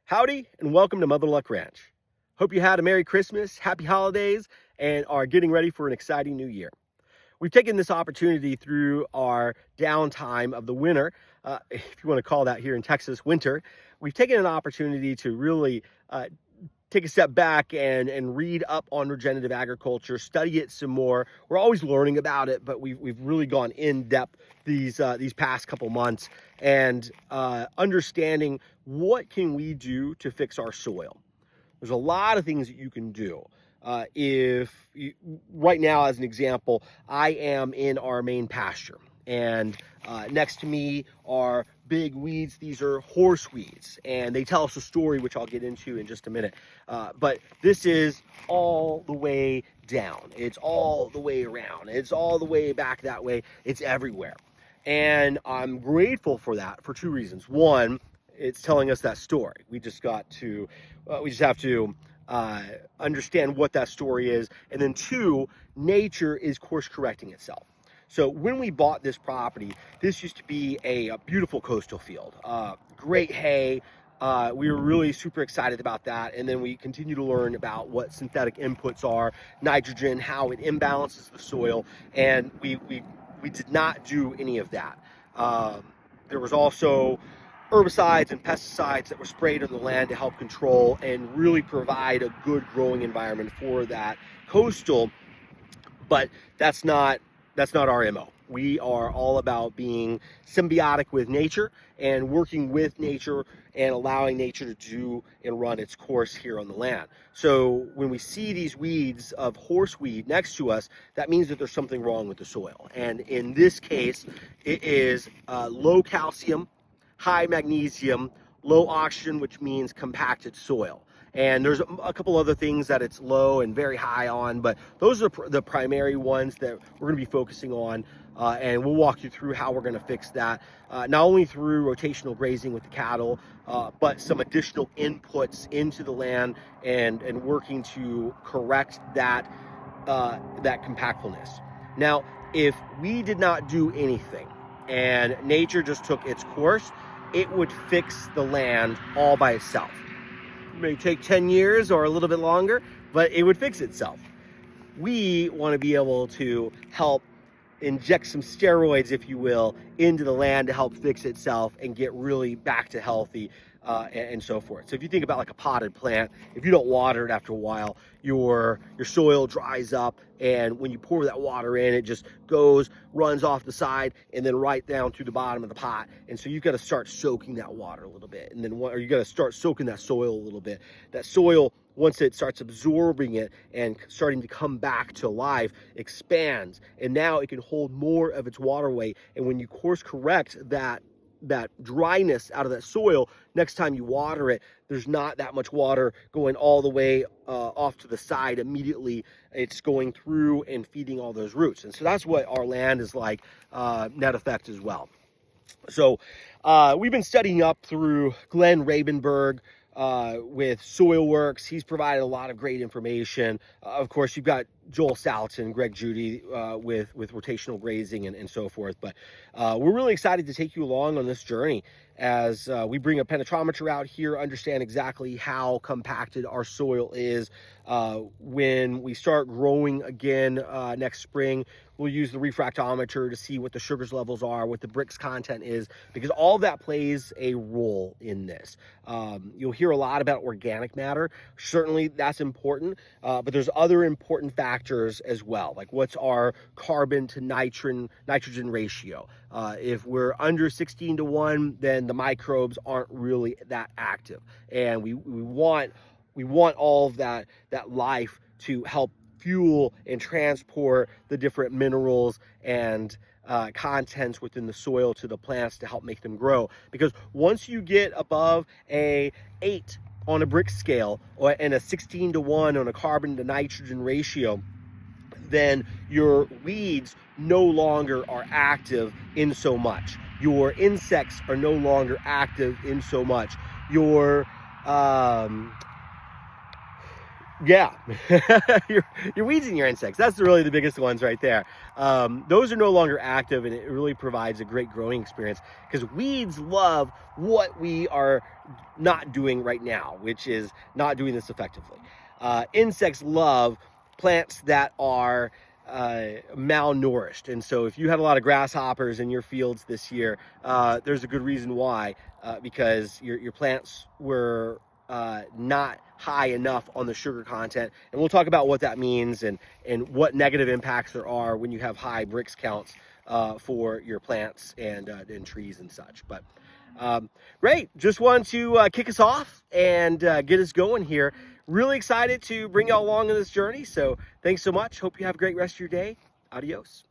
Howdy and welcome to Mother Luck Ranch. Hope you had a Merry Christmas, Happy Holidays, and are getting ready for an exciting new year. We've taken this opportunity through our downtime of the winter, if you want to call that here in Texas winter. We've taken an opportunity to really take a step back and read up on regenerative agriculture, study it some more. We're always learning about it, but we've really gone in depth these past couple months and understanding what can we do to fix our soil. There's a lot of things that you can do. Right now, as an example, I am in our main pasture, and next to me are big weeds. These are horse weeds, and they tell us a story, which I'll get into in just a minute. But this is all the way down. It's all the way around. It's all the way back that way. It's everywhere. And I'm grateful for that for two reasons. One, it's telling us that story. We just have to understand what that story is. And then two, nature is course correcting itself. So when we bought this property, this used to be a beautiful coastal field, great hay. We were really super excited about that. And then we continue to learn about what synthetic inputs are, nitrogen, how it imbalances the soil. And we did not do any of that. There was also herbicides and pesticides that were sprayed on the land to help control and really provide a good growing environment for that coastal. But that's not our MO. We are all about being symbiotic with nature and working with nature and allowing nature to do and run its course here on the land. So when we see these weeds of horseweed next to us, that means that there's something wrong with the soil. And in this case, it is low calcium, high magnesium, low oxygen, which means compacted soil. And there's a couple other things that it's low and very high on, but those are the primary ones that we're going to be focusing on. And we'll walk you through how we're going to fix that, not only through rotational grazing with the cattle, but some additional inputs into the land and working to correct that compactfulness. Now, if we did not do anything and nature just took its course, it would fix the land all by itself. It may take 10 years or a little bit longer, but it would fix itself. We want to be able to help inject some steroids, if you will, into the land to help fix itself and get really back to healthy and so forth. So if you think about like a potted plant, if you don't water it after a while, your soil dries up, and when you pour that water in, it just runs off the side and then right down through the bottom of the pot. And so you've got to start soaking that water a little bit, and then you got to start soaking that soil a little bit. That soil, once it starts absorbing it and starting to come back to life, expands, and now it can hold more of its water weight. And when you course correct that dryness out of that soil, next time you water it, there's not that much water going all the way off to the side immediately. It's going through and feeding all those roots. And so that's what our land is like, net effect as well. So we've been studying up through Glenn Ravenberg with SoilWorks. He's provided a lot of great information. Of course, you've got Joel Salatin, Greg Judy with rotational grazing and so forth. But we're really excited to take you along on this journey as we bring a penetrometer out here, understand exactly how compacted our soil is. When we start growing again next spring, we'll use the refractometer to see what the sugars levels are, what the bricks content is, because all that plays a role in this. You'll hear a lot about organic matter. Certainly that's important, but there's other important factors as well, like what's our carbon to nitrogen ratio. If we're under 16:1, then the microbes aren't really that active, and we want all of that life to help fuel and transport the different minerals and contents within the soil to the plants to help make them grow. Because once you get above a 8 on a brick scale and a 16:1 on a carbon to nitrogen ratio, then your weeds no longer are active in so much. Your insects are no longer active in so much. Yeah, your weeds and your insects. That's really the biggest ones right there. Those are no longer active, and it really provides a great growing experience because weeds love what we are not doing right now, which is not doing this effectively. Insects love plants that are malnourished. And so if you had a lot of grasshoppers in your fields this year, there's a good reason why, because your plants were not high enough on the sugar content. And we'll talk about what that means and what negative impacts there are when you have high Brix counts for your plants and trees and such. But great, just wanted to kick us off and get us going here. Really excited to bring y'all along in this journey. So thanks so much. Hope you have a great rest of your day. Adios.